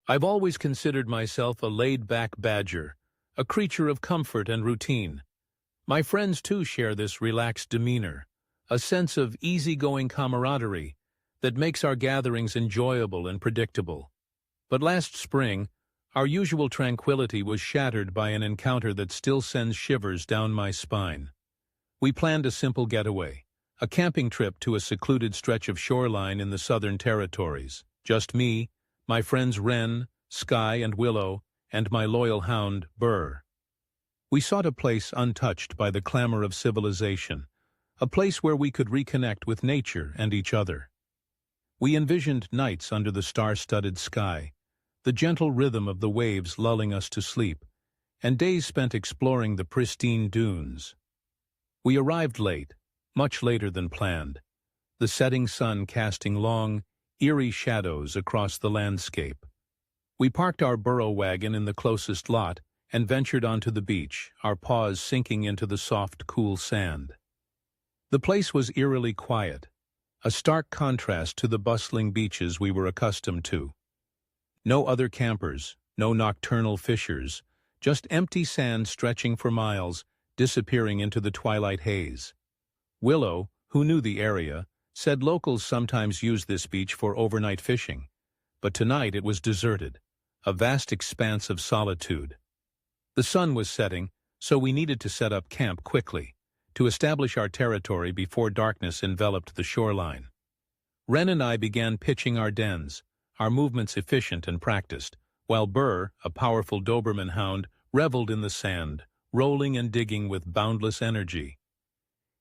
I've always considered myself a laid-back badger, a creature of comfort and routine. My friends too share this relaxed demeanor, a sense of easygoing camaraderie that makes our gatherings enjoyable and predictable. But last spring, our usual tranquility was shattered by an encounter that still sends shivers down my spine. We planned a simple getaway, a camping trip to a secluded stretch of shoreline in the southern territories. Just me, my friends Wren, Sky, and Willow, and my loyal hound, Burr. We sought a place untouched by the clamor of civilization, a place where we could reconnect with nature and each other. We envisioned nights under the star-studded sky, the gentle rhythm of the waves lulling us to sleep, and days spent exploring the pristine dunes. We arrived late, much later than planned, the setting sun casting long, eerie shadows across the landscape. We parked our burro wagon in the closest lot and ventured onto the beach, our paws sinking into the soft, cool sand. The place was eerily quiet, a stark contrast to the bustling beaches we were accustomed to. No other campers, no nocturnal fishers, just empty sand stretching for miles, disappearing into the twilight haze. Willow, who knew the area, said locals sometimes use this beach for overnight fishing, but tonight it was deserted, a vast expanse of solitude. The sun was setting, so we needed to set up camp quickly, to establish our territory before darkness enveloped the shoreline. Wren and I began pitching our dens, our movements efficient and practiced, while Burr, a powerful Doberman hound, reveled in the sand, rolling and digging with boundless energy.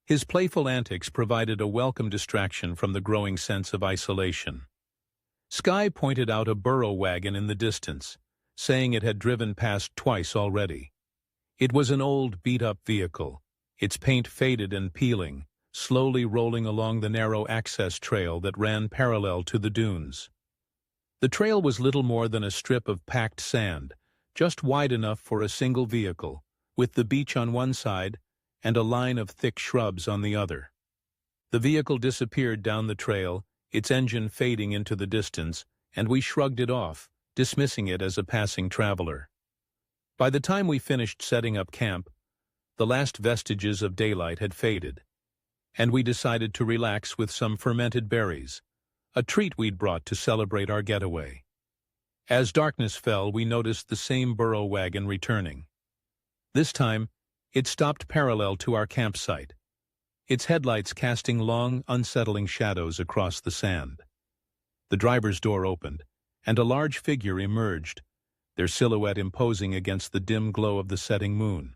His playful antics provided a welcome distraction from the growing sense of isolation. Sky pointed out a burro wagon in the distance, saying it had driven past twice already. It was an old, beat-up vehicle, its paint faded and peeling, slowly rolling along the narrow access trail that ran parallel to the dunes. The trail was little more than a strip of packed sand, just wide enough for a single vehicle, with the beach on one side and a line of thick shrubs on the other. The vehicle disappeared down the trail, its engine fading into the distance, and we shrugged it off, dismissing it as a passing traveler. By the time we finished setting up camp, the last vestiges of daylight had faded, and we decided to relax with some fermented berries, a treat we'd brought to celebrate our getaway. As darkness fell, we noticed the same burro wagon returning. This time, it stopped parallel to our campsite, its headlights casting long, unsettling shadows across the sand. The driver's door opened, and a large figure emerged, their silhouette imposing against the dim glow of the setting moon.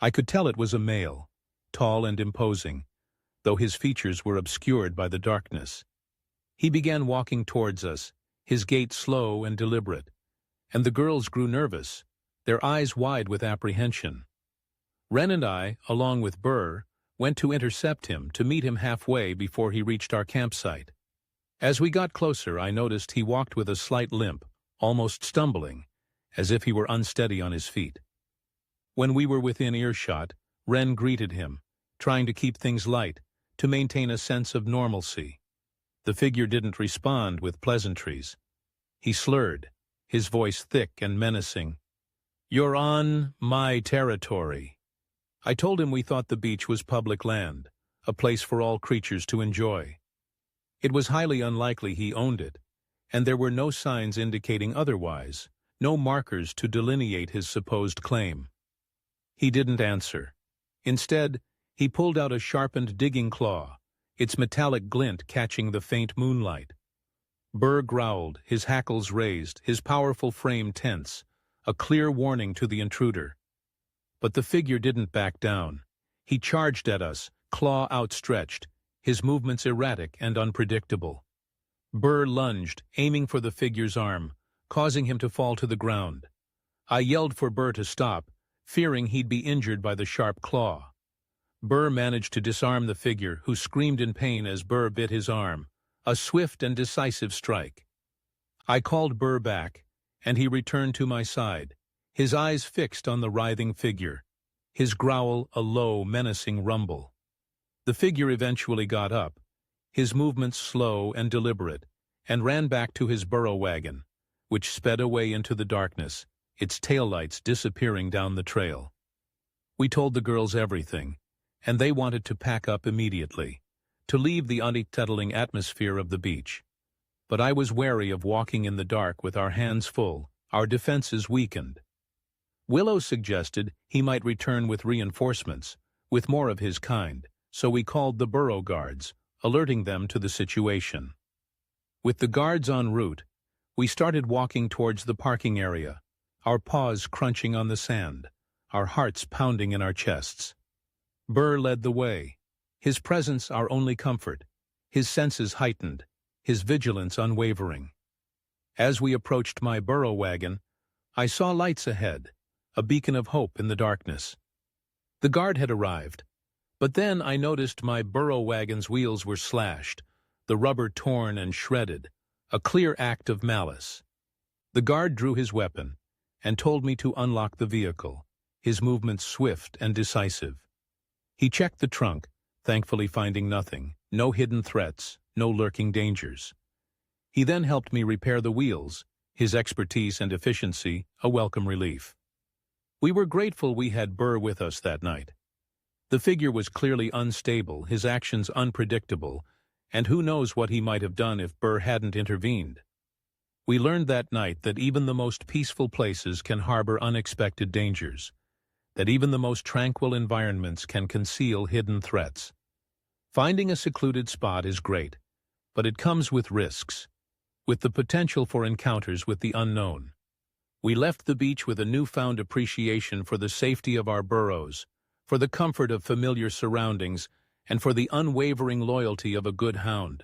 I could tell it was a male, tall and imposing, though his features were obscured by the darkness. He began walking towards us, his gait slow and deliberate, and the girls grew nervous, their eyes wide with apprehension. Wren and I, along with Burr, went to intercept him, to meet him halfway before he reached our campsite. As we got closer, I noticed he walked with a slight limp, almost stumbling, as if he were unsteady on his feet. When we were within earshot, Wren greeted him, trying to keep things light, to maintain a sense of normalcy. The figure didn't respond with pleasantries. He slurred, his voice thick and menacing. "You're on my territory." I told him we thought the beach was public land, a place for all creatures to enjoy. It was highly unlikely he owned it, and there were no signs indicating otherwise, no markers to delineate his supposed claim. He didn't answer. Instead, he pulled out a sharpened digging claw, its metallic glint catching the faint moonlight. Burr growled, his hackles raised, his powerful frame tense, a clear warning to the intruder. But the figure didn't back down. He charged at us, claw outstretched, his movements erratic and unpredictable. Burr lunged, aiming for the figure's arm, causing him to fall to the ground. I yelled for Burr to stop, fearing he'd be injured by the sharp claw. Burr managed to disarm the figure, who screamed in pain as Burr bit his arm, a swift and decisive strike. I called Burr back, and he returned to my side, his eyes fixed on the writhing figure, his growl a low, menacing rumble. The figure eventually got up, his movements slow and deliberate, and ran back to his burro wagon, which sped away into the darkness, its taillights disappearing down the trail. We told the girls everything, and they wanted to pack up immediately, to leave the unsettling atmosphere of the beach. But I was wary of walking in the dark with our hands full, our defenses weakened. Willow suggested he might return with reinforcements, with more of his kind, so we called the burrow guards, alerting them to the situation. With the guards en route, we started walking towards the parking area, our paws crunching on the sand, our hearts pounding in our chests. Burr led the way, his presence our only comfort, his senses heightened, his vigilance unwavering. As we approached my burrow wagon, I saw lights ahead, a beacon of hope in the darkness. The guard had arrived, but then I noticed my burrow wagon's wheels were slashed, the rubber torn and shredded, a clear act of malice. The guard drew his weapon and told me to unlock the vehicle, his movements swift and decisive. He checked the trunk, thankfully finding nothing, no hidden threats, no lurking dangers. He then helped me repair the wheels, his expertise and efficiency a welcome relief. We were grateful we had Burr with us that night. The figure was clearly unstable, his actions unpredictable, and who knows what he might have done if Burr hadn't intervened. We learned that night that even the most peaceful places can harbor unexpected dangers, that even the most tranquil environments can conceal hidden threats. Finding a secluded spot is great, but it comes with risks, with the potential for encounters with the unknown. We left the beach with a newfound appreciation for the safety of our burrows, for the comfort of familiar surroundings, and for the unwavering loyalty of a good hound.